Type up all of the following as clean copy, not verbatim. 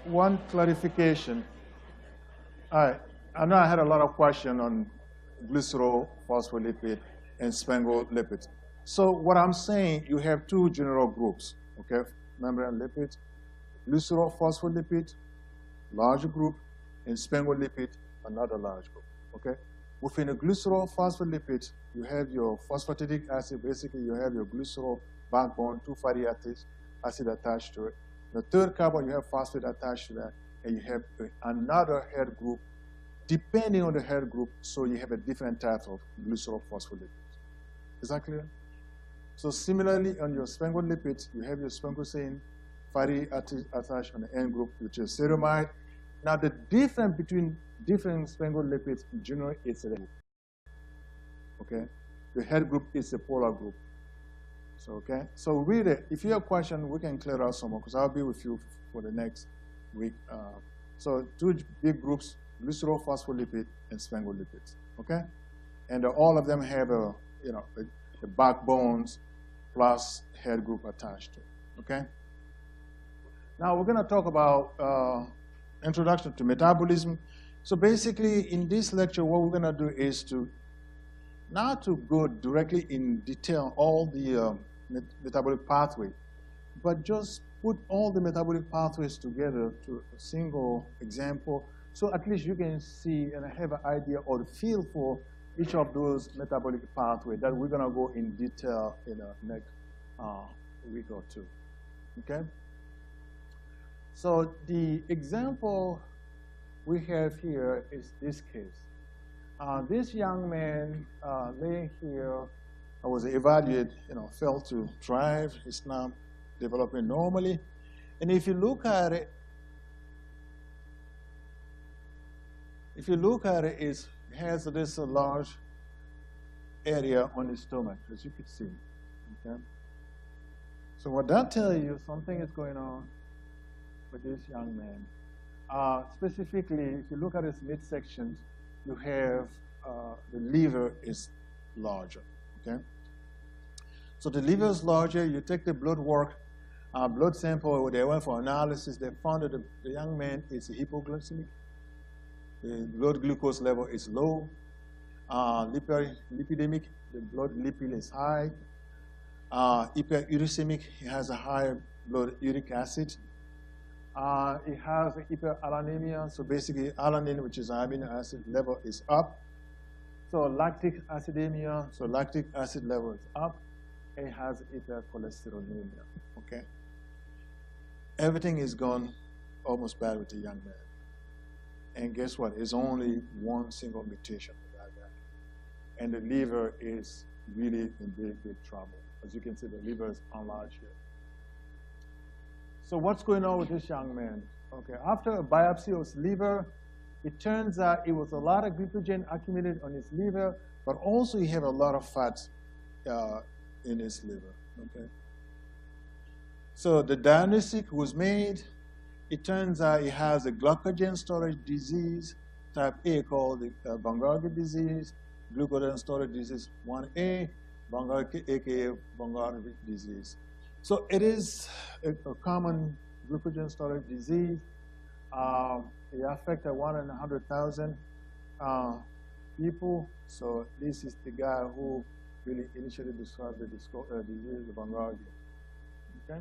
one clarification. All right. I know I had a lot of questions on glycerol, phospholipid, and sphingolipids. So what I'm saying, you have two general groups, okay? Membrane lipids, glycerol, phospholipid, large group, and sphingolipid, another large group, okay? Within the glycerol phospholipid, you have your phosphatidic acid. Basically, you have your glycerol backbone, two fatty acid attached to it. The third carbon, you have phosphate attached to that, and you have another head group, depending on the head group, so you have a different type of glycerol phospholipids. Is that clear? So similarly, on your sphingolipids, you have your sphingosine fatty acid attached on the end group, which is ceramide. Now, the difference between different sphingolipids in general is a group. Okay? The head group is a polar group. So, okay? So really, if you have questions, we can clear out some more, because I'll be with you for the next week. So two big groups, glycerol phospholipid and sphingolipids, okay? And all of them have a, the backbones plus head group attached to it, okay? Now we're gonna talk about introduction to metabolism. So basically in this lecture, what we're gonna do is to, not to go directly in detail all the metabolic pathway, but just put all the metabolic pathways together to a single example, so at least you can see and have an idea or the feel for each of those metabolic pathways that we're gonna go in detail in the next week or two, okay? So the example we have here is this case. This young man laying here was evaluated, failed to thrive. It's now developing normally. And if you look at it, it has this large area on his stomach, as you can see. Okay? So what that tells you, something is going on with this young man. Specifically, if you look at his midsection, you have the liver is larger. Okay? So the liver is larger. You take the blood work, blood sample, they went for analysis. They found that the young man is hypoglycemic. The blood glucose level is low. Lipidemic, the blood lipid is high. Hyperuricemic, he has a high blood uric acid. It has hyperalanemia, so basically alanine, which is an amino acid, level is up. So lactic acidemia, so lactic acid level is up. It has hypercholesterolemia, okay? Everything is gone almost bad with the young man. And guess what? It's only one single mutation for that guy. And the liver is really in big, big trouble. As you can see, the liver is enlarged here. So what's going on with this young man? Okay, after a biopsy of his liver, it turns out it was a lot of glycogen accumulated on his liver, but also he had a lot of fat in his liver, okay? So the diagnosis was made. It turns out he has a glycogen storage disease, type A, called the Bungargi disease, glucogen storage disease 1A, Bungargi, aka Bungargi disease. So it is a common glycogen storage disease. It affects 1 in 100,000 people. So this is the guy who really initially described the disease of Bungargi. Okay?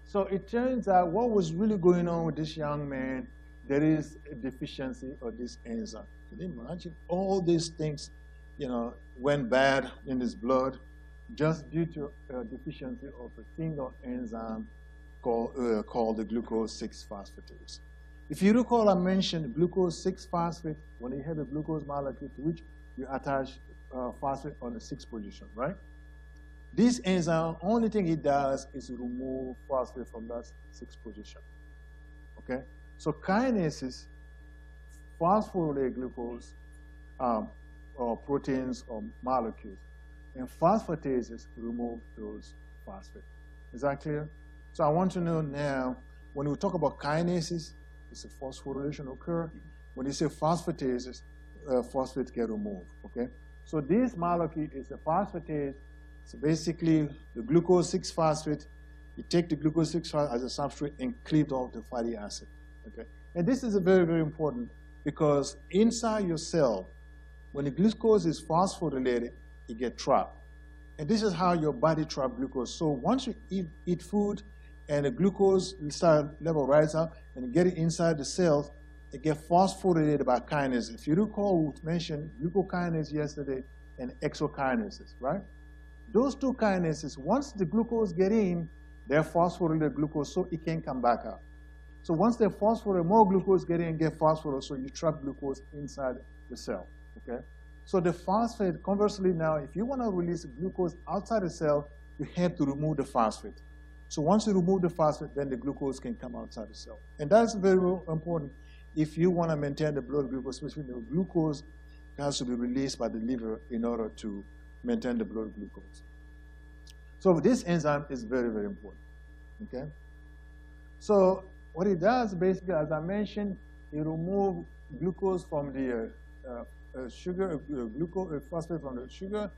So it turns out what was really going on with this young man, there is a deficiency of this enzyme. Can you imagine? All these things, went bad in his blood just due to a deficiency of a single enzyme called the glucose 6-phosphatase. If you recall, I mentioned glucose 6-phosphate when you have a glucose molecule to which you attach phosphate on the 6th position, right? This enzyme, only thing it does is remove phosphate from that 6th position. Okay? So kinases phosphorylate glucose or proteins or molecules, and phosphatases remove those phosphates. Is that clear? So I want to know now, when we talk about kinases, it's a phosphorylation occur. When you say phosphatases, phosphate get removed. Okay? So this molecule is a phosphatase. So basically, the glucose 6-phosphate You take the glucose 6-phosphate as a substrate and cleave off the fatty acid. Okay? And this is very, very important because inside your cell, when the glucose is phosphorylated, it gets trapped. And this is how your body traps glucose. So once you eat food and the glucose level rises up and get it inside the cells, it gets phosphorylated by kinase. If you recall, we mentioned glucokinase yesterday and exokinases, right? Those two kinases, once the glucose get in, they're phosphorylated glucose, so it can't come back out. So once they phosphorylate, more glucose get in and get phosphorylated, so you trap glucose inside the cell, okay? So the phosphate, conversely now, if you want to release glucose outside the cell, you have to remove the phosphate. So once you remove the phosphate, then the glucose can come outside the cell. And that's very important if you want to maintain the blood glucose, especially the glucose has to be released by the liver in order to maintain the blood glucose. So this enzyme is very, very important, okay? So what it does, basically, as I mentioned, it removes glucose from the phosphate from the sugar.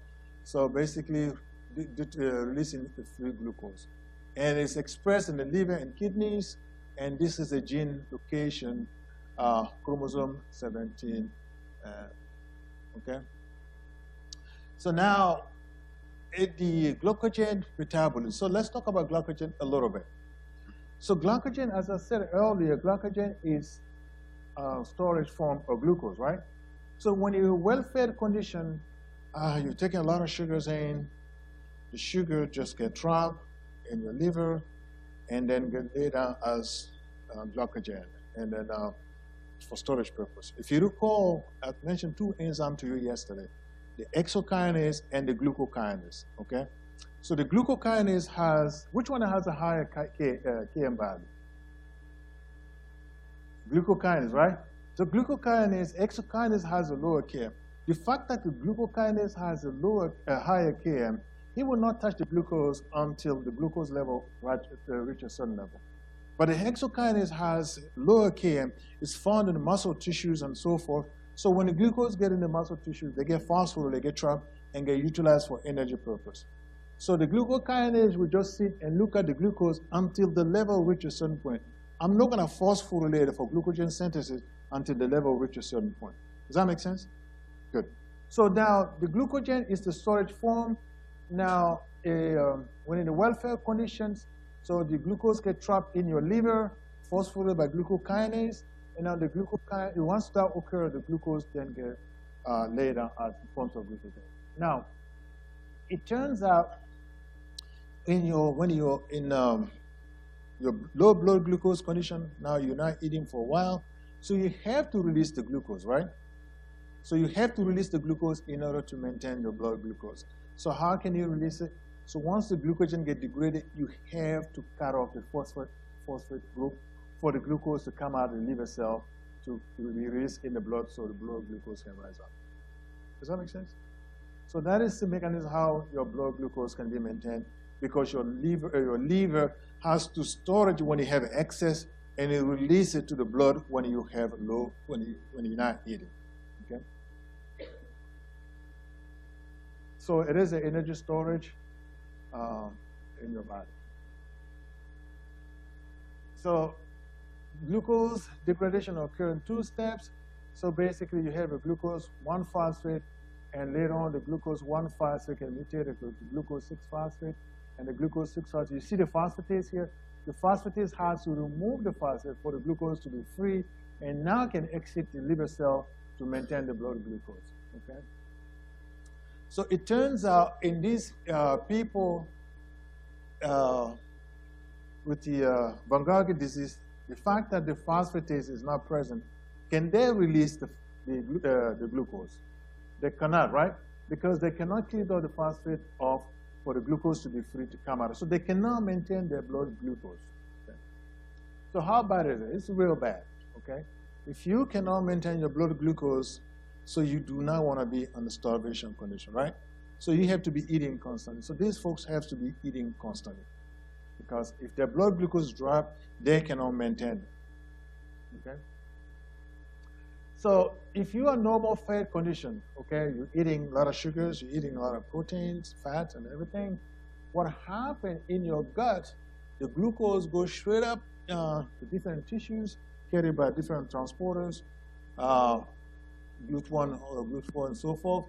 So basically, releasing the free glucose. And it's expressed in the liver and kidneys, and this is a gene location, chromosome 17, okay? So now, the glycogen metabolism. So let's talk about glycogen a little bit. So glycogen, as I said earlier, glycogen is storage form of glucose, right? So when you're well-fed condition, you're taking a lot of sugars in, the sugar just get trapped in your liver and then get laid down as glycogen and then for storage purpose. If you recall, I mentioned two enzymes to you yesterday, the exokinase and the glucokinase, okay? So the glucokinase has, which one has a higher Km value? Glucokinase, right? So glucokinase, exokinase has a lower Km. The fact that the glucokinase has a higher Km, it will not touch the glucose until the glucose level reaches a certain level. But the exokinase has lower Km, it's found in the muscle tissues and so forth. So when the glucose get in the muscle tissues, they get phosphorylated, they get trapped, and get utilized for energy purpose. So the glucokinase will just sit and look at the glucose until the level reaches a certain point. I'm not going to phosphorylate it for glucogen synthesis until the level reaches a certain point. Does that make sense? Good. So now the glucogen is the storage form. Now, when in the welfare conditions, so the glucose gets trapped in your liver, phosphorylated by glucokinase, and now the glucokinase, once that occurs, the glucose then gets laid down as forms of glucogen. Now, it turns out when you're in your low blood glucose condition, now you're not eating for a while, so you have to release the glucose, right? So you have to release the glucose in order to maintain your blood glucose. So how can you release it? So once the glucogen gets degraded, you have to cut off the phosphate group for the glucose to come out of the liver cell to be released in the blood so the blood glucose can rise up. Does that make sense? So that is the mechanism how your blood glucose can be maintained, because your liver has to store it when you have excess, and it release it to the blood when you have low, when you're not eating. Okay. So it is an energy storage in your body. So glucose degradation occurs in two steps. So basically, you have a glucose 1-phosphate, and later on, the glucose 1-phosphate can mutate to glucose 6-phosphate, and the glucose 6-phosphate. You see the phosphatase here? The phosphatase has to remove the phosphate for the glucose to be free, and now can exit the liver cell to maintain the blood glucose. Okay. So it turns out in these people with the von Willebrand disease, the fact that the phosphatase is not present, can they release the glucose? They cannot, right? Because they cannot clean out the phosphate off for the glucose to be free to come out. So they cannot maintain their blood glucose. Okay? So how bad is it? It's real bad, okay? If you cannot maintain your blood glucose, so you do not want to be on the starvation condition, right? So you have to be eating constantly. So these folks have to be eating constantly, because if their blood glucose drop, they cannot maintain it, okay? So if you are normal fat condition, okay, you're eating a lot of sugars, you're eating a lot of proteins, fats, and everything, what happens in your gut the glucose goes straight up to different tissues, carried by different transporters, GLUT1 or GLUT4 and so forth.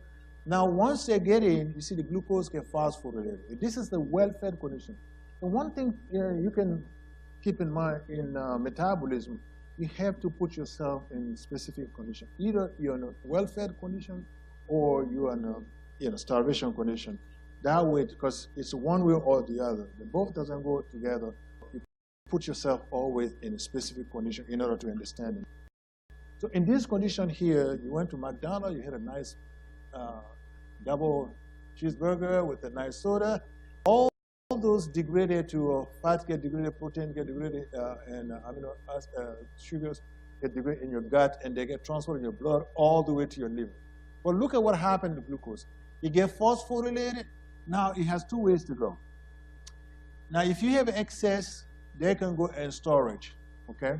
Now, once they get in, you see the glucose get phosphorylated. This is the well-fed condition. And one thing you can keep in mind in metabolism, you have to put yourself in specific condition. Either you're in a well-fed condition or you're in a starvation condition. That way, because it's one way or the other. The both doesn't go together. You put yourself always in a specific condition in order to understand it. So in this condition here, you went to McDonald's, you had a nice double cheeseburger with a nice soda. All those degraded to fat get degraded, protein get degraded, and amino sugars get degraded in your gut, and they get transferred in your blood all the way to your liver. But look at what happened to glucose. It gets phosphorylated. Now it has two ways to go. Now if you have excess, they can go in storage, okay?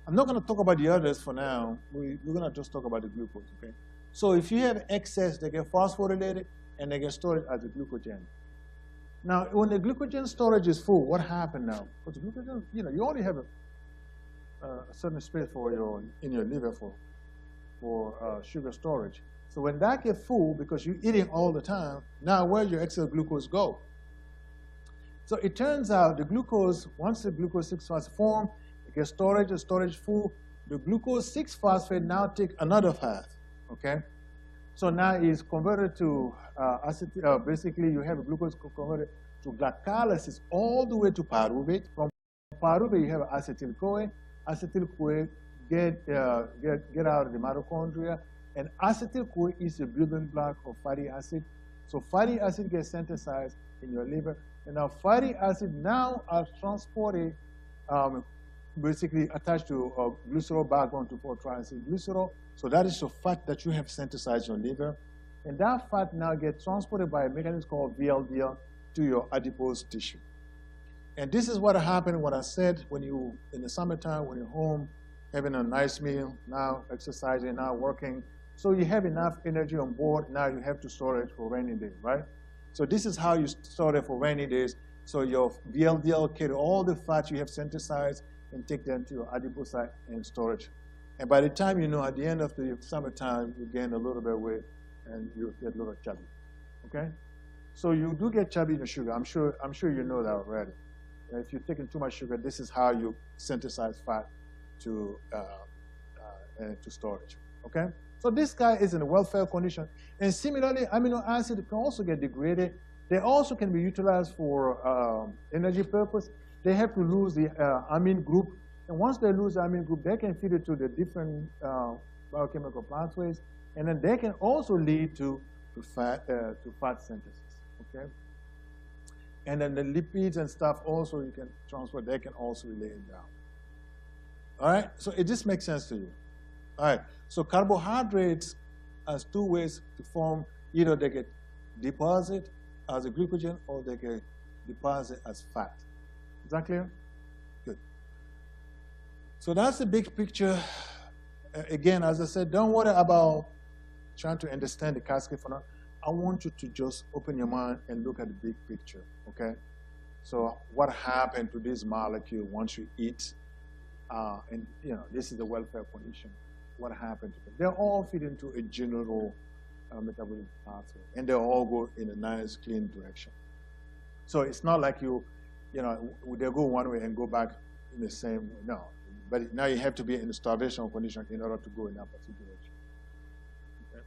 I'm not going to talk about the others for now. We're going to just talk about the glucose, okay? So if you have excess, they get phosphorylated and they get stored as a glucogen. Now, when the glucogen storage is full, what happened now? Because glucogen, you only have a certain space in your liver for sugar storage. So when that gets full, because you're eating all the time, now where does your excess glucose go? So it turns out the glucose, once the glucose 6-phosphate form, it gets storage full. The glucose 6-phosphate now take another path, okay? So now it's converted to basically you have a glucose converted to glycolysis all the way to pyruvate. From pyruvate, you have acetyl-CoA. Acetyl-CoA get out of the mitochondria, and acetyl-CoA is the building block of fatty acid. So fatty acid gets synthesized in your liver, and now fatty acid now are transported, basically attached to a glycerol backbone to 4-triacylglycerol. So that is the fat that you have synthesized in your liver. And that fat now gets transported by a mechanism called VLDL to your adipose tissue. And this is what happened when I said in the summertime, when you're home, having a nice meal, now exercising, now working. So you have enough energy on board, now you have to store it for rainy days, right? So this is how you store it for rainy days. So your VLDL carry all the fat you have synthesized and take them to your adipose site and storage. And by the time at the end of the summertime, you gain a little bit of weight and you get a little chubby, okay? So you do get chubby in your sugar. I'm sure you know that already. If you're taking too much sugar, this is how you synthesize fat to storage, okay? So this guy is in a well-fed condition. And similarly, amino acid can also get degraded. They also can be utilized for energy purpose. They have to lose the amine group. And once they lose the amine group, they can feed it to the different biochemical pathways. And then they can also lead to fat synthesis, okay? And then the lipids and stuff also you can transfer. They can also lay it down. All right? So it just makes sense to you. All right. So carbohydrates has two ways to form. Either they get deposit as a glycogen or they get deposit as fat. Is that clear? Good. So that's the big picture. Again, as I said, don't worry about trying to understand the cascade for now. I want you to just open your mind and look at the big picture, okay? So what happened to this molecule once you eat? And this is the welfare condition. What happened to them? They all fit into a general metabolic pathway, and they all go in a nice, clean direction. So it's not like they go one way and go back in the same way. No, but now you have to be in a starvation condition in order to go in that particular direction. Okay.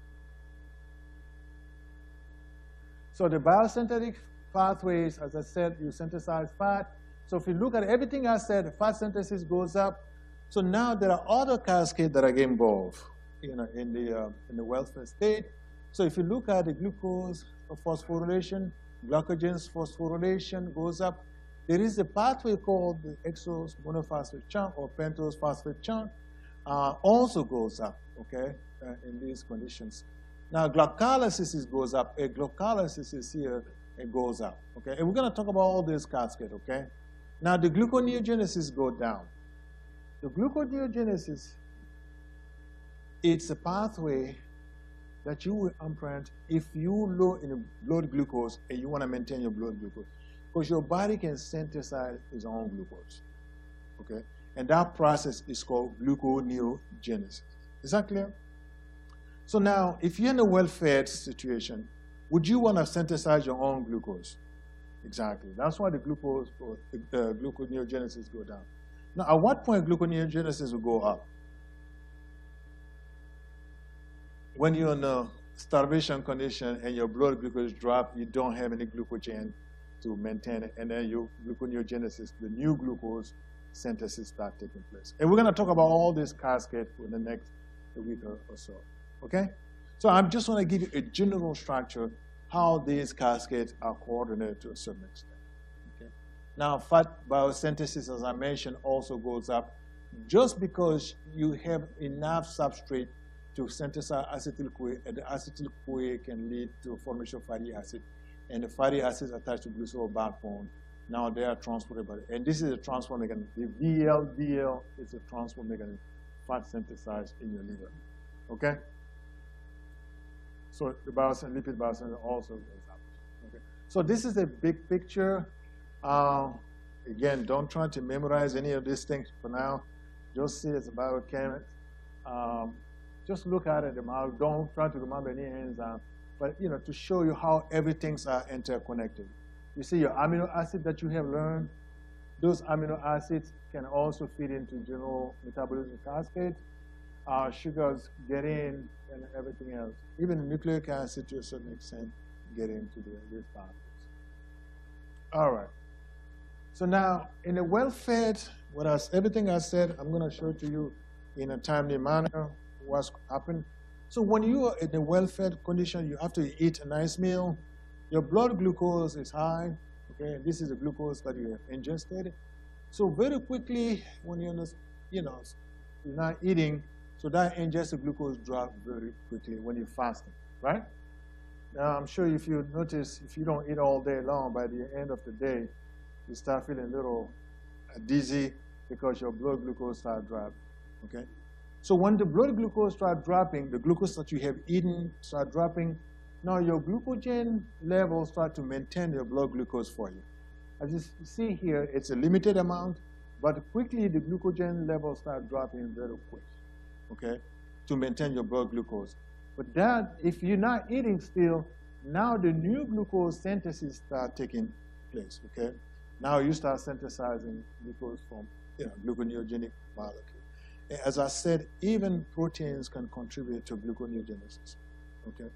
So the biosynthetic pathways, as I said, you synthesize fat. So if you look at everything I said, fat synthesis goes up. So now there are other cascades that are getting involved, in the welfare state. So if you look at the glucose phosphorylation, glycogen's phosphorylation goes up. There is a pathway called the exose monophosphate chunk or pentose phosphate chunk, also goes up, okay, in these conditions. Now glycolysis goes up. A glycolysis is here, it goes up, okay? And we're going to talk about all this cascade, okay? Now the gluconeogenesis goes down. The gluconeogenesis, it's a pathway that you will imprint if you low in blood glucose and you want to maintain your blood glucose. because your body can synthesize its own glucose, okay? And that process is called gluconeogenesis. Is that clear? So now, if you're in a well-fed situation, would you want to synthesize your own glucose? Exactly. That's why the gluconeogenesis go down. Now, at what point gluconeogenesis will go up? When you're in a starvation condition and your blood glucose drop, you don't have any glycogen to maintain it, and then your gluconeogenesis, the new glucose synthesis, start taking place. And we're going to talk about all this cascade for the next week or so. Okay? So I'm just want to give you a general structure how these cascades are coordinated to a certain extent. Okay? Now, fat biosynthesis, as I mentioned, also goes up just because you have enough substrate to synthesize acetyl-CoA, and the acetyl-CoA can lead to formation of fatty acid, and the fatty acids attached to glycerol backbone. Now they are transported by and this is a transport mechanism. The VLDL is a transport mechanism, fat synthesized in your liver. Okay? So the lipid biosynthesis also goes up. Okay? So this is a big picture. Again, don't try to memorize any of these things for now. Just see it's biochemistry. Just look at it. Don't try to remember any enzyme. But to show you how everything's are interconnected. You see your amino acid that you have learned. Those amino acids can also feed into general metabolism cascade. Sugars get in and everything else. Even the nucleic acid to a certain extent get into these pathways. All right. So now in a well-fed, everything I said, I'm going to show to you in a timely manner what's happened. So when you are in a well-fed condition, you have to eat a nice meal. Your blood glucose is high. Okay, this is the glucose that you have ingested. So very quickly, when you're not eating, so that ingested glucose drops very quickly when you're fasting, right? Now I'm sure if you notice, if you don't eat all day long, by the end of the day, you start feeling a little dizzy because your blood glucose starts dropping. Okay. So when the blood glucose starts dropping, the glucose that you have eaten start dropping. Now your glucogen levels start to maintain your blood glucose for you. As you see here, it's a limited amount, but quickly the glucogen levels start dropping very quick, okay, to maintain your blood glucose. But that, if you're not eating still, now the new glucose synthesis start taking place, okay? Now you start synthesizing glucose from gluconeogenic molecule. As I said, even proteins can contribute to gluconeogenesis, okay?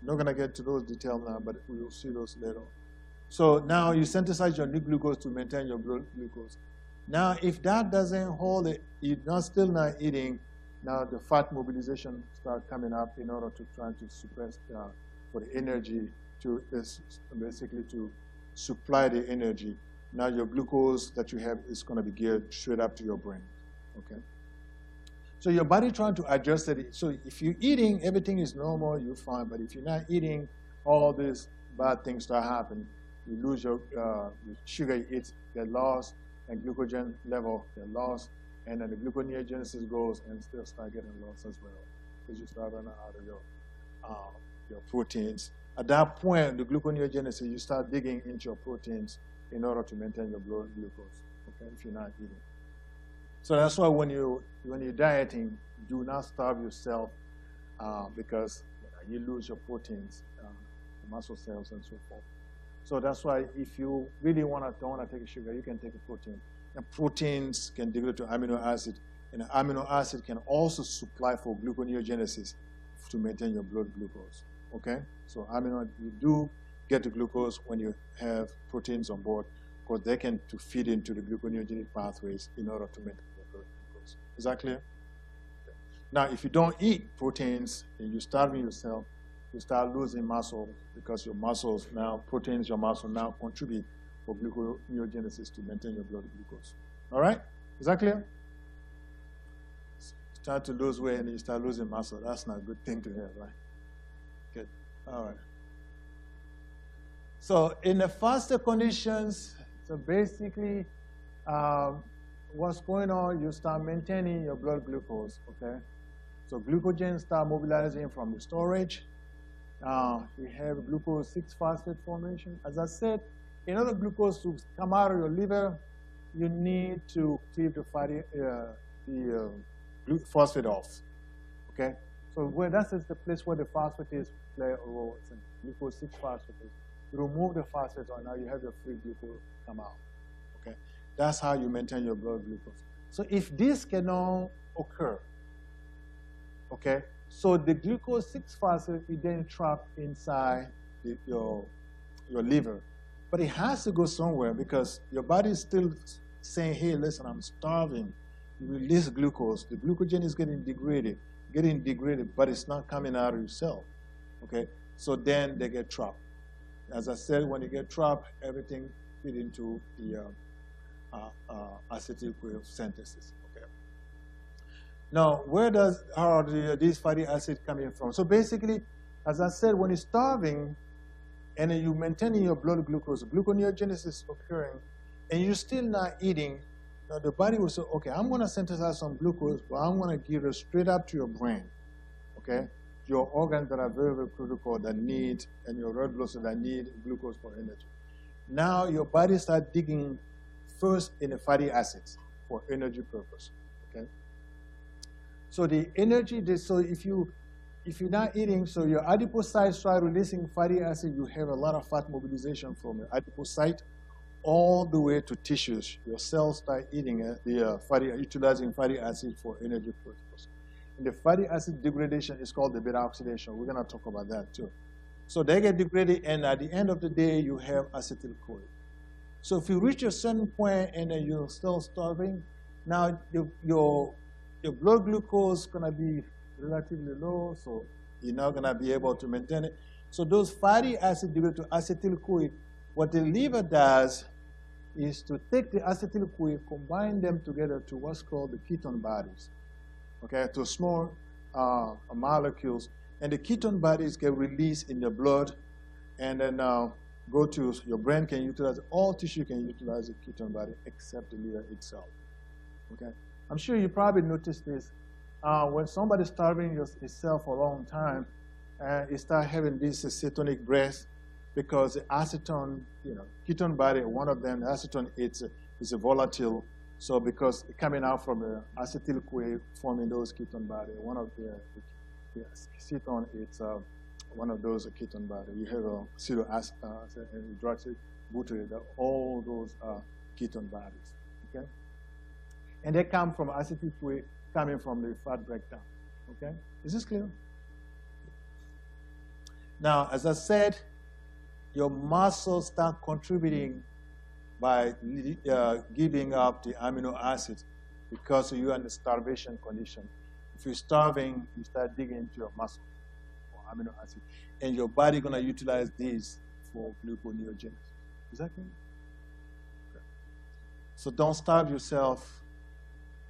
I'm not going to get to those details now, but we will see those later. So now you synthesize your new glucose to maintain your blood glucose. Now, if that doesn't hold it, you're still not eating, now the fat mobilization start coming up in order to try to suppress for the energy to basically to supply the energy. Now your glucose that you have is going to be geared straight up to your brain, okay? So your body trying to adjust it. So if you're eating, everything is normal, you're fine. But if you're not eating, all these bad things start happening. You lose your sugar you eat get lost, and glucogen level get lost, and then the gluconeogenesis goes and still start getting lost as well because you start running out of your proteins. At that point, the gluconeogenesis, you start digging into your proteins in order to maintain your blood glucose. Okay, if you're not eating. So that's why when you're dieting, do not starve yourself because you lose your proteins, the muscle cells, and so forth. So that's why if you really don't want to take a sugar, you can take a protein. And proteins can degrade to amino acid, and amino acid can also supply for gluconeogenesis to maintain your blood glucose. Okay, so you do get the glucose when you have proteins on board, because they can feed into the gluconeogenic pathways in order to maintain the blood glucose. Is that clear? Okay. Now, if you don't eat proteins and you're starving yourself, you start losing muscle because your muscles now, proteins, your muscle now contribute for gluconeogenesis to maintain your blood glucose. All right? Is that clear? Start to lose weight and you start losing muscle. That's not a good thing to have, right? Good. All right. So in the faster conditions, so basically what's going on, you start maintaining your blood glucose, okay? So glucogen start mobilizing from the storage. We have glucose 6-phosphate formation. As I said, in order glucose to come out of your liver, you need to cleave the phosphate off. Okay, so where that is the place where the phosphatase play a role. It's in glucose 6-phosphatase. You remove the phosphate, and now you have your free glucose come out. Okay, that's how you maintain your blood glucose. So if this cannot occur, okay, so the glucose 6-phosphate is then trapped inside your liver, but it has to go somewhere because your body is still saying, "Hey, listen, I'm starving." You release glucose. The glucogen is getting degraded, but it's not coming out of your cell. Okay, so then they get trapped. As I said, when you get trapped, everything feeds into the acetyl-CoA synthesis. Okay. Now, how are these fatty acids coming from? So basically, as I said, when you're starving and you're maintaining your blood glucose, gluconeogenesis is occurring, and you're still not eating, now the body will say, okay, I'm going to synthesize some glucose, but I'm going to give it straight up to your brain, okay? Your organs that are very, very critical that need, and your red blood cells that need glucose for energy. Now your body starts digging first in the fatty acids for energy purpose, okay? So the energy, so if you're not eating, so your adipocytes start releasing fatty acid, you have a lot of fat mobilization from your adipocyte all the way to tissues. Your cells start eating utilizing fatty acid for energy purpose. And the fatty acid degradation is called the beta oxidation. We're going to talk about that too. So they get degraded, and at the end of the day, you have acetyl-CoA. So if you reach a certain point and then you're still starving, now your blood glucose is going to be relatively low, so you're not going to be able to maintain it. So those fatty acids degrade to acetyl-CoA. What the liver does is to take the acetyl-CoA, combine them together to what's called the ketone bodies, okay, to small molecules. And the ketone bodies get released in the blood and then go to your brain can utilize, all tissue can utilize the ketone body except the liver itself, okay? I'm sure you probably noticed this. When somebody's starving itself for a long time, it starts having this cetonic breath, because the acetone, ketone body, one of them, the acetone, is a volatile. So because coming out from the acetyl-CoA forming those ketone body, one of the acetone, it's one of those ketone body. You have a hydroxy butyrate, all those ketone bodies, okay? And they come from acetyl-CoA coming from the fat breakdown, okay? Is this clear? Now, as I said, your muscles start contributing by giving up the amino acids because you're in the starvation condition. If you're starving, you start digging into your muscle for amino acids, and your body gonna utilize these for gluconeogenesis. Is that clear? Okay. So don't starve yourself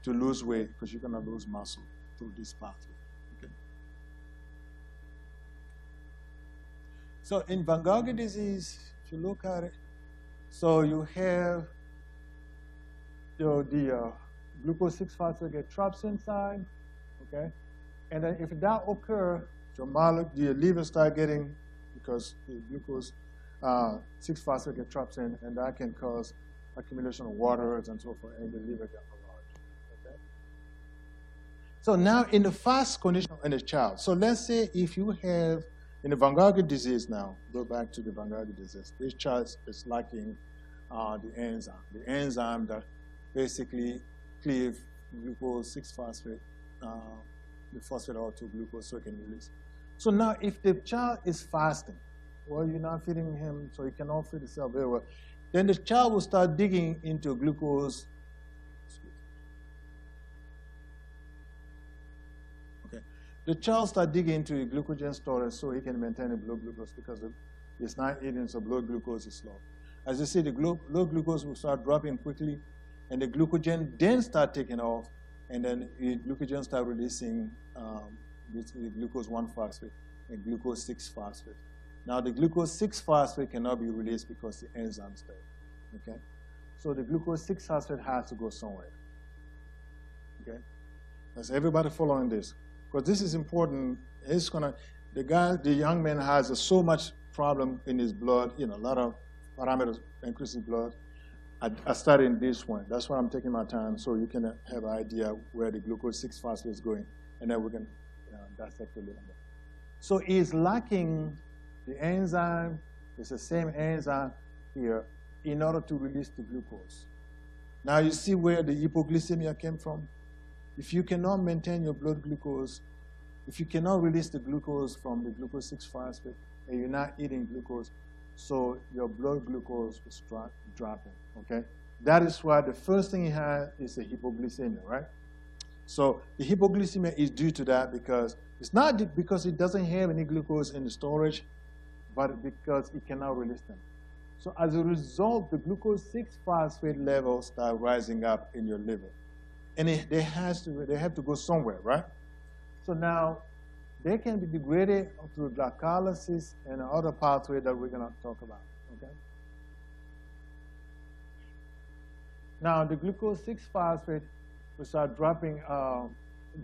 to lose weight because you're gonna lose muscle through this pathway. So in Van Gogh disease, if you look at it, so you have the glucose 6-phosphate get trapped inside, okay? And then if that occurs, the liver start getting, because the glucose 6-phosphate get trapped in, and that can cause accumulation of waters and so forth, and the liver get enlarged, okay? So now in the fast condition in a child, so let's say if you have in the Van Gogh disease now, go back to the Van Gogh disease, this child is lacking the enzyme that basically cleave glucose 6-phosphate, the phosphate out to glucose so it can release. So now if the child is fasting, well, you're not feeding him, so he cannot feed himself very well, then the child will start digging into glucose. The child starts digging into the glucogen storage so he can maintain the blood glucose because it's not eating, so blood glucose is low. As you see, the blood glucose will start dropping quickly, and the glucogen then start taking off, and then the glucogen start releasing the glucose 1-phosphate and glucose 6-phosphate. Now, the glucose 6-phosphate cannot be released because the enzyme stay, okay? So the glucose 6-phosphate has to go somewhere, okay? Is everybody following this? Because this is important. It's gonna, the young man has so much problem in his blood, a lot of parameters, increasing blood. I started in this one. That's why I'm taking my time, so you can have an idea where the glucose 6-phosphate is going, and then we can dissect a little bit. So it's lacking the enzyme. It's the same enzyme here in order to release the glucose. Now you see where the hypoglycemia came from? If you cannot maintain your blood glucose, if you cannot release the glucose from the glucose 6-phosphate, and you're not eating glucose, so your blood glucose is dropping, okay? That is why the first thing you have is a hypoglycemia, right? So the hypoglycemia is due to that because it's not because it doesn't have any glucose in the storage, but because it cannot release them. So as a result, the glucose 6-phosphate levels start rising up in your liver. And they have to go somewhere, right? So now, they can be degraded through glycolysis and other pathway that we're going to talk about, okay? Now, the glucose 6-phosphate will start dropping,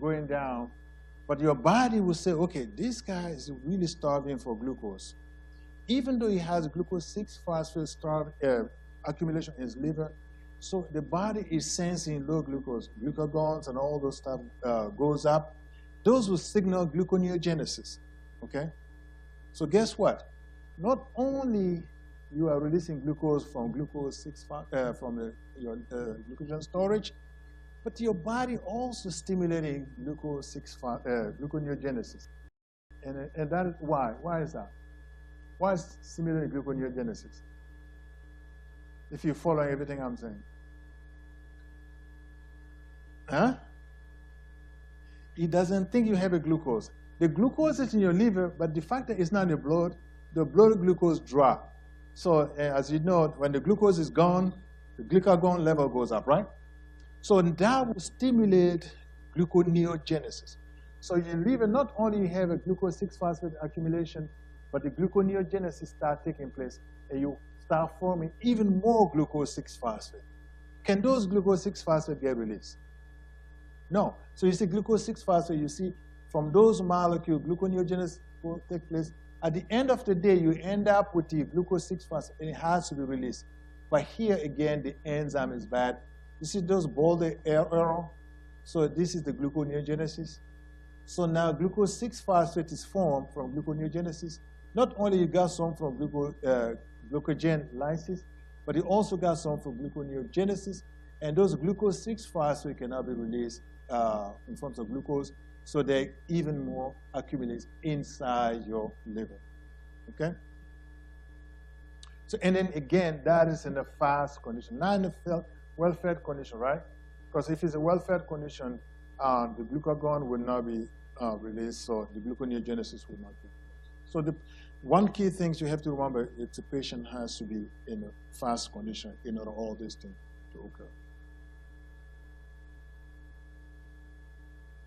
going down, but your body will say, okay, this guy is really starving for glucose. Even though he has glucose 6-phosphate accumulation in his liver, so the body is sensing low glucose. Glucagons and all those stuff goes up. Those will signal gluconeogenesis, okay? So guess what? Not only you are releasing glucose from glucose 6 from your glycogen storage, but your body also stimulating glucose 6 gluconeogenesis. And that is why. Why is that? Why is stimulating gluconeogenesis? If you follow everything I'm saying. Huh? It doesn't think you have a glucose. The glucose is in your liver, but the fact that it's not in the blood glucose drop. So as you know, when the glucose is gone, the glucagon level goes up, right? So that will stimulate gluconeogenesis. So your liver not only have a glucose 6-phosphate accumulation, but the gluconeogenesis start taking place, and you start forming even more glucose 6-phosphate. Can those glucose 6-phosphate get released? No. So you see glucose 6-phosphate, you see from those molecules, gluconeogenesis will take place. At the end of the day, you end up with the glucose 6-phosphate, and it has to be released. But here again, the enzyme is bad. You see those bolded arrow? So this is the gluconeogenesis. So now glucose 6-phosphate is formed from gluconeogenesis. Not only you got some from glucogen lysis, but you also got some from gluconeogenesis. And those glucose 6-phosphate cannot be released in forms of glucose, so they even more accumulate inside your liver, okay? So, and then again, that is in a fast condition, not in a well-fed condition, right? Because if it's a well-fed condition, the glucagon will not be released, so the gluconeogenesis will not be released. So the one key thing you have to remember is the patient has to be in a fast condition in order for all these things to occur.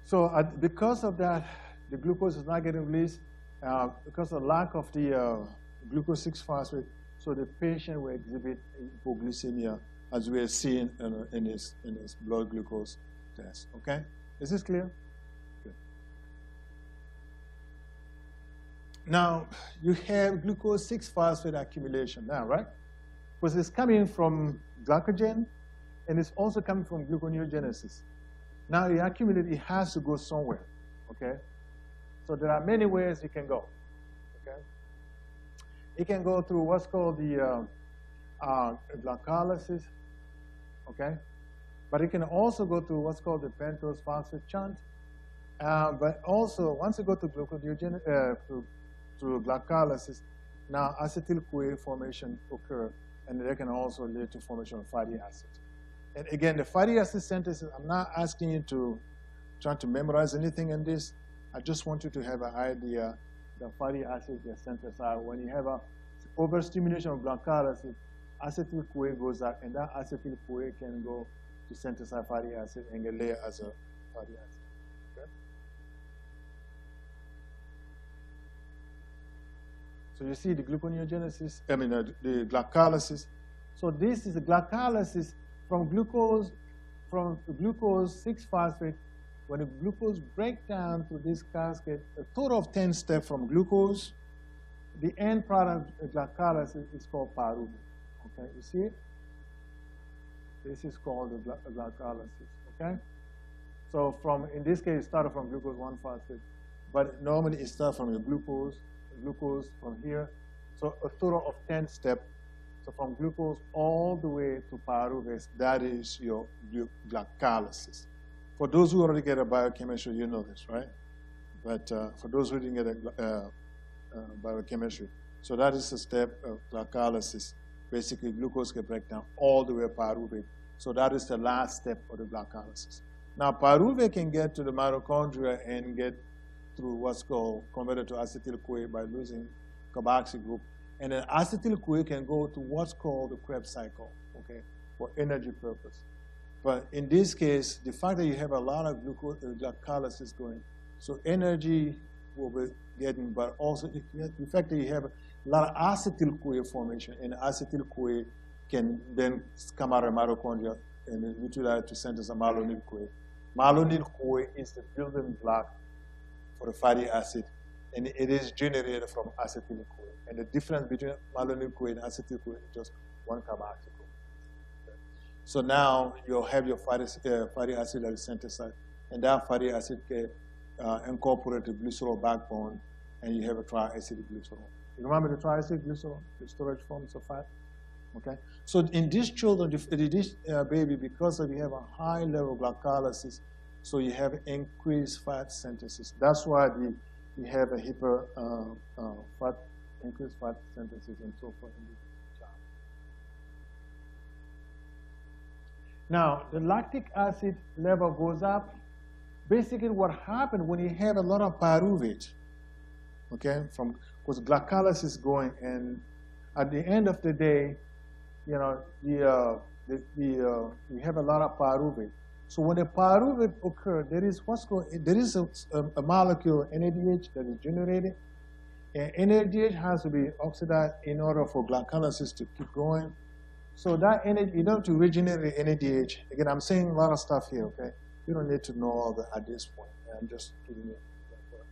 So because of that, the glucose is not getting released because of the lack of the glucose 6-phosphate. So the patient will exhibit hypoglycemia, as we are seeing in his blood glucose test. Okay, is this clear? Good. Now you have glucose 6-phosphate accumulation now, right? Because it's coming from glycogen, and it's also coming from gluconeogenesis. Now it accumulated, it has to go somewhere, okay? So there are many ways it can go, okay? It can go through what's called the glycolysis, okay? But it can also go through what's called the pentose phosphate shunt. But also, once you go to through glycolysis, now acetyl-CoA formation occur, and they can also lead to formation of fatty acids. And again, the fatty acid synthesis, I'm not asking you to try to memorize anything in this. I just want you to have an idea that fatty acids get synthesized. When you have an overstimulation of glycolysis, acetyl-CoA goes up, and that acetyl-CoA can go to synthesize fatty acid and get layered as a fatty acid. Okay? So you see the gluconeogenesis, the glycolysis. So this is the glycolysis from glucose 6-phosphate. When the glucose breaks down through this cascade, a total of 10 steps from glucose, the end product of glycolysis is called pyruvate. Okay, you see it? This is called the glycolysis, okay? So in this case, it started from glucose 1-phosphate, but normally it starts from your glucose from here. So a total of 10 steps. So from glucose all the way to pyruvate, that is your glycolysis. For those who already get a biochemistry, you know this, right? But for those who didn't get a biochemistry, so that is the step of glycolysis. Basically, glucose can break down all the way to pyruvate. So that is the last step of the glycolysis. Now, pyruvate can get to the mitochondria and get through what's called converted to acetyl-CoA by losing carboxyl group. And then acetyl-CoA can go to what's called the Krebs cycle, okay, for energy purpose. But in this case, the fact that you have a lot of glycolysis going, so energy will be getting, but also the fact that you have a lot of acetyl-CoA formation, and acetyl-CoA can then come out of mitochondria and utilize to synthesize malonyl-CoA. Malonyl-CoA is the building block for the fatty acid, and it is generated from acetyl-CoA. And the difference between malonyl-CoA and acetyl-CoA is just one carboxyl group. Okay. So now you'll have your fatty acid that is synthesized, and that fatty acid can incorporate the glycerol backbone, and you have a triacetyl glycerol. You remember the triacetyl glycerol, the storage forms of fat? Okay. So in these children, this baby, because you have a high level of glycolysis, so you have increased fat synthesis. That's why you have a increased fat synthesis and so forth in this child. Now, the lactic acid level goes up. Basically, what happens when you have a lot of pyruvate, okay, because glycolysis is going, and at the end of the day, you know, you have a lot of pyruvate. So when a pyruvate occurs, there is a molecule NADH that is generated, and NADH has to be oxidized in order for glycolysis to keep going. So that NADH, in order to regenerate NADH, again, I'm saying a lot of stuff here, okay? You don't need to know all that at this point. I'm just giving you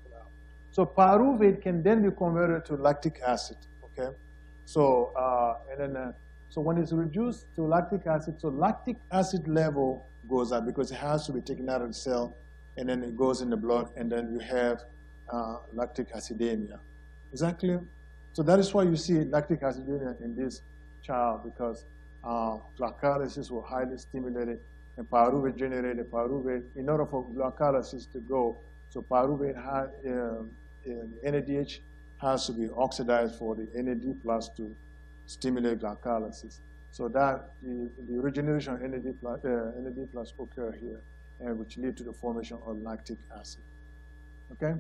that. So pyruvate can then be converted to lactic acid, okay? So so when it's reduced to lactic acid, so lactic acid level goes up because it has to be taken out of the cell, and then it goes in the blood, and then you have lactic acidemia. Is that clear? So that is why you see lactic acidemia in this child, because glycolysis was highly stimulated, and pyruvate generated pyruvate. In order for glycolysis to go, so pyruvate NADH has to be oxidized for the NAD plus to stimulate glycolysis. So that the regeneration of NAD plus occur here, and which lead to the formation of lactic acid. Okay?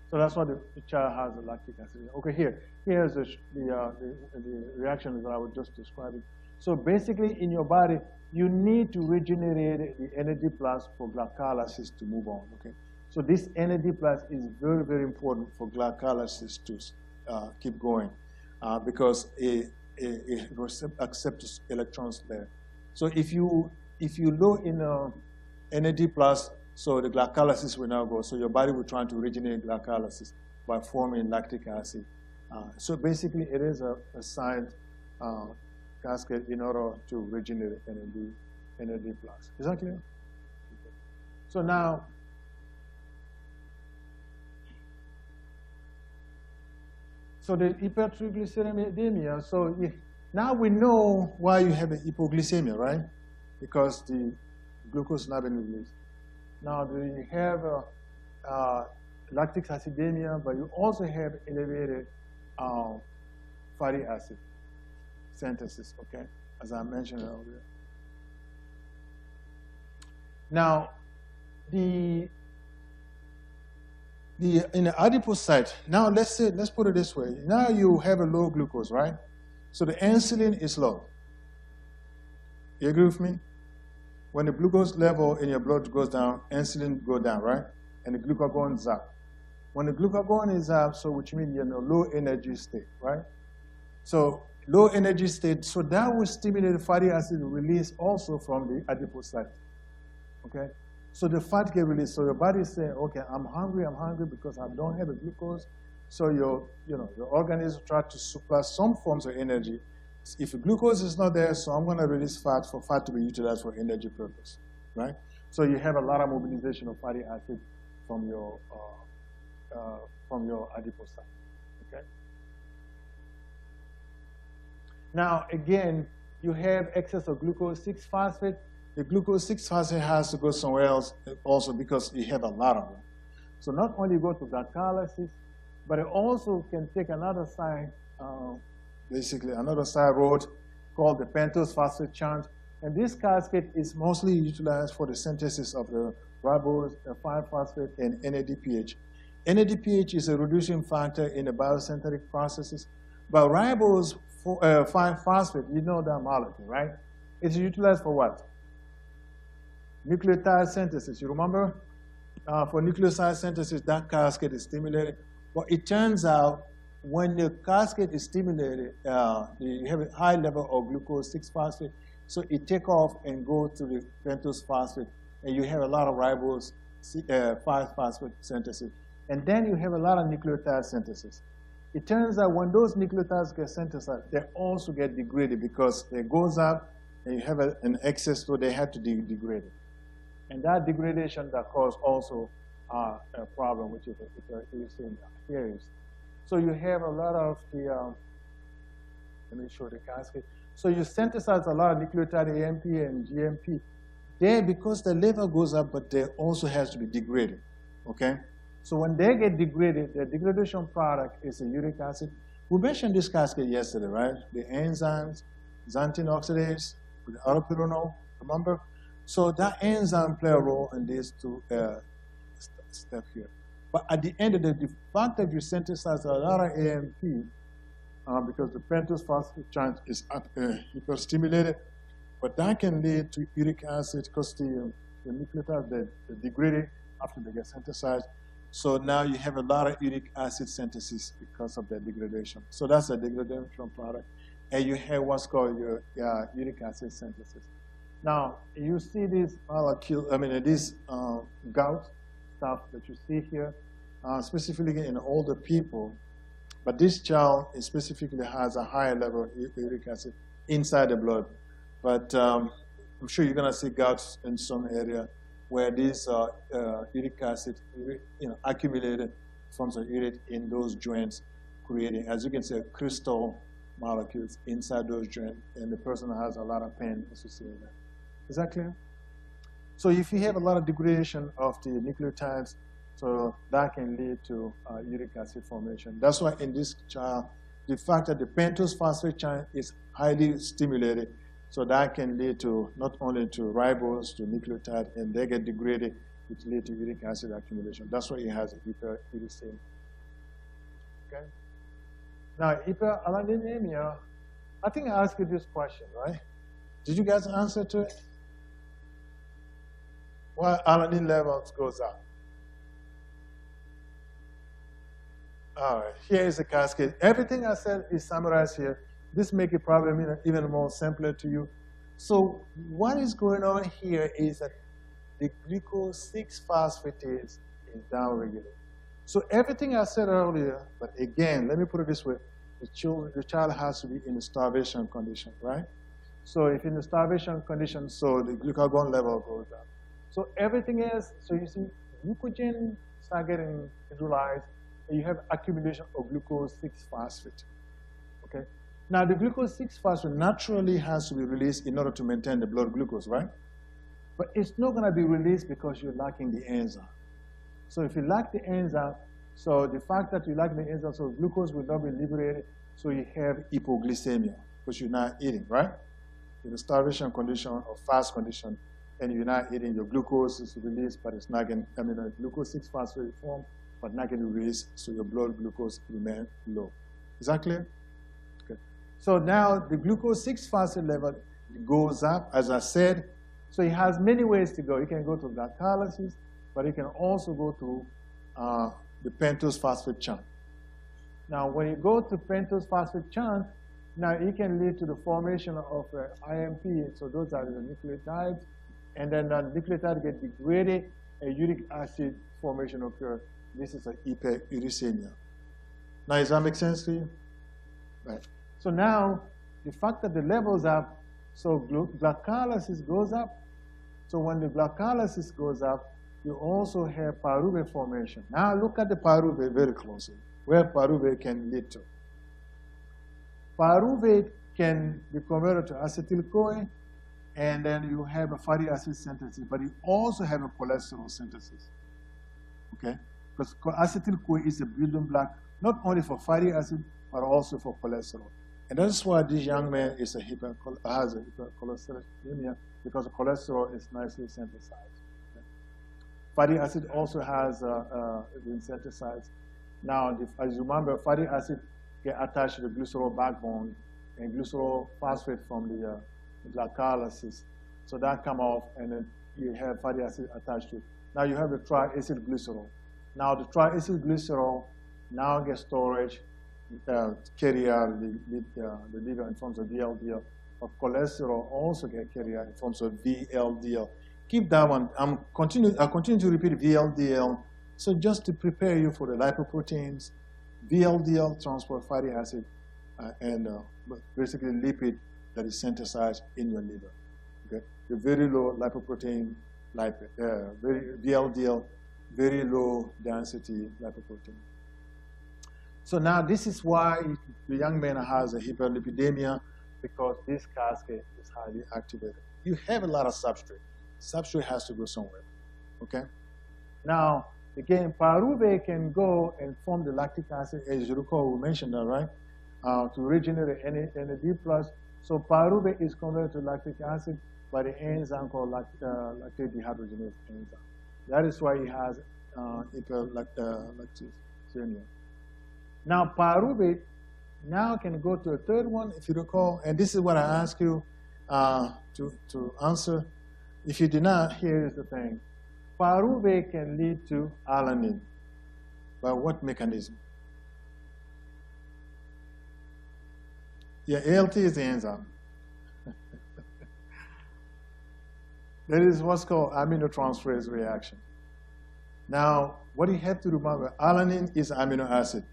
So that's why the child has the lactic acid. Okay, here's the reaction that I was just describing. So basically, in your body, you need to regenerate the NAD plus for glycolysis to move on. Okay, so this NAD plus is very, very important for glycolysis to keep going because it accepts electrons there. So if you low in NAD plus, so the glycolysis will now go. So your body will try to regenerate glycolysis by forming lactic acid. So basically, it is a side cascade in order to regenerate NAD plus. Is that clear? Okay. So now, so the hypertriglyceridemia. So now we know why you have a hypoglycemia, right? Because the glucose is not being released. Now, you have lactic acidemia, but you also have elevated fatty acid synthesis, okay, as I mentioned earlier. Now, in the adipocyte, now let's put it this way. Now you have a low glucose, right? So the insulin is low. You agree with me? When the glucose level in your blood goes down, insulin goes down, right? And the glucagon is up. When the glucagon is up, so which means you're in a low energy state, right? So low energy state, so that will stimulate the fatty acid release also from the adipocyte, okay? So the fat get released. So your body is saying, okay, I'm hungry because I don't have a glucose. So your organism try to supply some forms of energy. if glucose is not there, so I'm going to release fat for fat to be utilized for energy purpose, right? So you have a lot of mobilization of fatty acid from your adipocyte, okay? Now, again, you have excess of glucose 6-phosphate. The glucose 6-phosphate has to go somewhere else also because you have a lot of them. So not only go to glycolysis, but it also can take another side, basically another side road called the pentose phosphate chant. And this cascade is mostly utilized for the synthesis of the ribose, 5-phosphate, and NADPH. NADPH is a reducing factor in the biosynthetic processes, but ribose 5-phosphate, you know that molecule, right? It's utilized for what? Nucleotide synthesis. You remember? For nucleoside synthesis, that cascade is stimulated. But it turns out when the cascade is stimulated, you have a high level of glucose 6-phosphate, so it take off and go to the pentose phosphate, and you have a lot of ribose 5-phosphate synthesis. And then you have a lot of nucleotide synthesis. It turns out when those nucleotides get synthesized, they also get degraded because it goes up and you have an excess, so they have to degrade it. And that degradation that causes also a problem, which is here. So you have a lot of the, let me show the cascade. So you synthesize a lot of nucleotide AMP and GMP. They, because the level goes up, but they also has to be degraded, okay? So when they get degraded, the degradation product is a uric acid. We mentioned this cascade yesterday, right? The enzymes, xanthine oxidase, with the allopurinol, remember? So that enzyme play a role in these two steps here. But at the end of the fact that you synthesize a lot of AMP, because the pentose phosphate chant is hyperstimulated, but that can lead to uric acid because the nucleotides that degrade after they get synthesized. So now you have a lot of uric acid synthesis because of the degradation. So that's a degradation product. And you have what's called your uric acid synthesis. Now, you see this molecule, this gout stuff that you see here, specifically in older people. But this child specifically has a higher level of uric acid inside the blood. But I'm sure you're going to see gouts in some area where this uric acid accumulated forms of urate in those joints, creating, as you can see, crystal molecules inside those joints, and the person has a lot of pain associated with that. Is that clear? So if you have a lot of degradation of the nucleotides, so that can lead to uric acid formation. That's why in this child, the fact that the pentose phosphate chain is highly stimulated, so that can lead to not only to ribose, to nucleotide, and they get degraded, which lead to uric acid accumulation. That's why it has hyperuricemia. Okay? Now, hyperalaninemia, I think I asked you this question, right? Did you guys answer to it? Why alanine levels goes up? All right, here is the cascade. Everything I said is summarized here. This makes the problem even more simpler to you. So what is going on here is that the glucose 6-phosphatase is downregulated. So everything I said earlier, but again, let me put it this way. The child has to be in a starvation condition, right? So if in the starvation condition, so the glucagon level goes up. So everything else, so you see glucogen start getting hydrolyzed, and you have accumulation of glucose 6-phosphate, okay? Now the glucose 6-phosphate naturally has to be released in order to maintain the blood glucose, right? But it's not gonna be released because you're lacking the enzyme. So if you lack the enzyme, so the fact that you lack the enzyme, so glucose will not be liberated, so you have hypoglycemia, because you're not eating, right? In a starvation condition or fast condition, and you're not eating, your glucose is released, but it's not getting, glucose 6-phosphate form, but not getting released, so your blood glucose remains low. Is that clear? Okay. So now the glucose 6-phosphate level goes up, as I said. So it has many ways to go. You can go to glycolysis, but you can also go to the pentose phosphate chant. Now, when you go to pentose phosphate chant, now it can lead to the formation of IMP. So those are the nucleotides. And then the nucleotide get degraded, a uric acid formation occurs. This is a hyperuricemia. Now, does that make sense to you? Right. So now, the fact that the levels up, so glycolysis goes up. So when the glycolysis goes up, you also have pyruvate formation. Now look at the pyruvate very closely, where pyruvate can lead to. Pyruvate can be converted to acetyl-CoA, and then you have a fatty acid synthesis, but you also have a cholesterol synthesis, okay? Because acetyl-CoA is a building block, not only for fatty acid, but also for cholesterol. And that's why this young man is has a hypercholesterolemia, because the cholesterol is nicely synthesized. Okay? Fatty acid also has been synthesized. Now, as you remember, fatty acid get attached to the glycerol backbone, and glycerol phosphate from the glycolysis. So that come off, and then you have fatty acid attached to it. Now you have the triacyl glycerol. Now the triacyl glycerol now gets storage, carry out the liver in forms of VLDL, but cholesterol also get carried out in forms of VLDL. Keep that one. I'll continue to repeat VLDL. So just to prepare you for the lipoproteins, VLDL transport fatty acid, and basically lipid that is synthesized in your liver. Okay, the very low lipoprotein lipid, VLDL, very low density lipoprotein. So now this is why the young man has a hyperlipidemia, because this cascade is highly activated. You have a lot of substrate. Substrate has to go somewhere. Okay. Now again, pyruvate can go and form the lactic acid, as you recall, we mentioned that, right? To regenerate NAD+. So pyruvate is converted to lactic acid by the enzyme called lactate dehydrogenase enzyme. That is why he has hyperlactatemia. Now pyruvate now can go to a third one, if you recall, and this is what I asked you to answer. If you did not, here is the thing. Pyruvate can lead to alanine. By what mechanism? Yeah, ALT is the enzyme. That is what's called aminotransferase reaction. Now, what you have to remember, alanine is amino acid.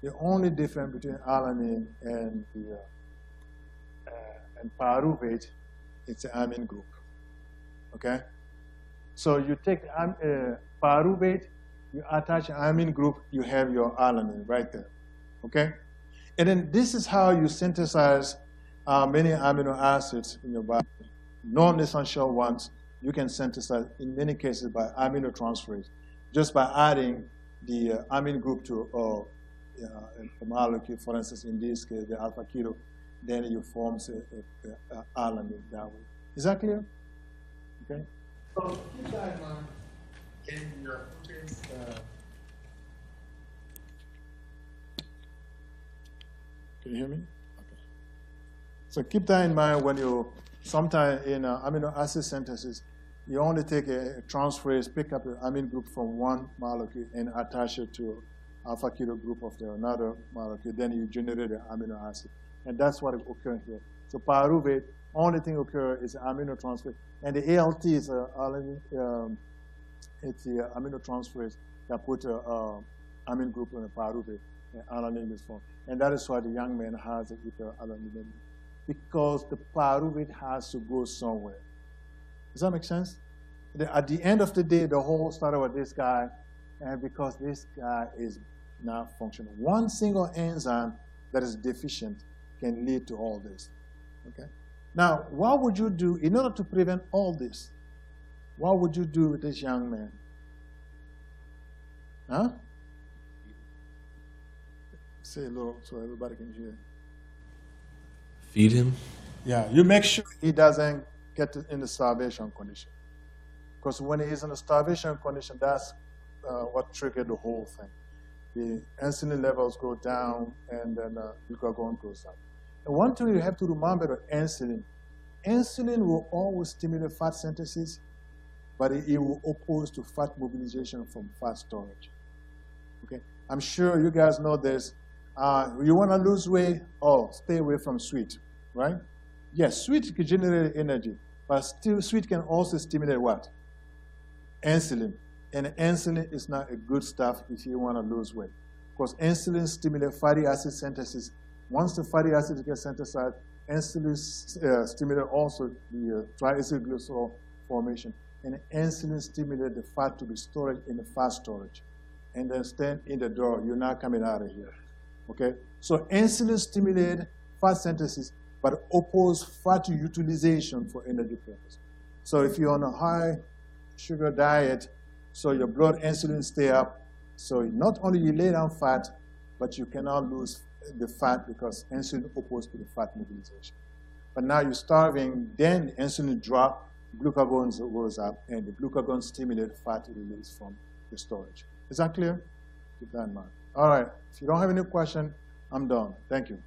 The only difference between alanine and pyruvate, it's an amine group. Okay? So you take pyruvate, you attach an amine group, you have your alanine right there. Okay? And then this is how you synthesize many amino acids in your body. Non-essential ones you can synthesize in many cases by aminotransferase, just by adding the amine group to a molecule. For instance, in this case, the alpha keto, then you form alanine that way. Is that clear? Okay. So keep that in mind. In your proteins. Can you hear me? Okay. So keep that in mind when you, sometimes in amino acid synthesis, you only take a transferase, pick up the amine group from one molecule and attach it to alpha keto group of the another molecule. Then you generate an amino acid. And that's what occurs here. So pyruvate, only thing occurs is aminotransferase. And the ALT is it's the aminotransferase that put amine group on the pyruvate, and alanine is formed. And that is why the young man has a hyperalaninemia, because the pyruvate has to go somewhere. Does that make sense? At the end of the day, the whole started with this guy, and because this guy is not functioning. One single enzyme that is deficient can lead to all this. Okay? Now, what would you do in order to prevent all this? What would you do with this young man? Huh? Say a little so everybody can hear. Feed him? Yeah, you make sure he doesn't get in the starvation condition. Because when he's in a starvation condition, that's what triggered the whole thing. The insulin levels go down, and then glucagon goes up. And one thing you have to remember about insulin. Insulin will always stimulate fat synthesis, but it will oppose to fat mobilization from fat storage. Okay, I'm sure you guys know this. You want to lose weight? Oh, stay away from sweet, right? Yes, sweet can generate energy, but still, sweet can also stimulate what? Insulin. And insulin is not a good stuff if you want to lose weight, because insulin stimulates fatty acid synthesis. Once the fatty acid gets synthesized, insulin stimulate also the triacylglycerol formation, and insulin stimulate the fat to be stored in the fat storage. And then stand in the door, you're not coming out of here. Okay? So insulin stimulate fat synthesis, but oppose fat utilization for energy purposes. So if you're on a high sugar diet, so your blood insulin stay up, so not only you lay down fat, but you cannot lose the fat because insulin opposed to the fat mobilization. But now you're starving, then insulin drop, glucagon goes up, and the glucagon stimulate fat release from the storage. Is that clear? Keep that in mind. All right. If you don't have any question, I'm done. Thank you.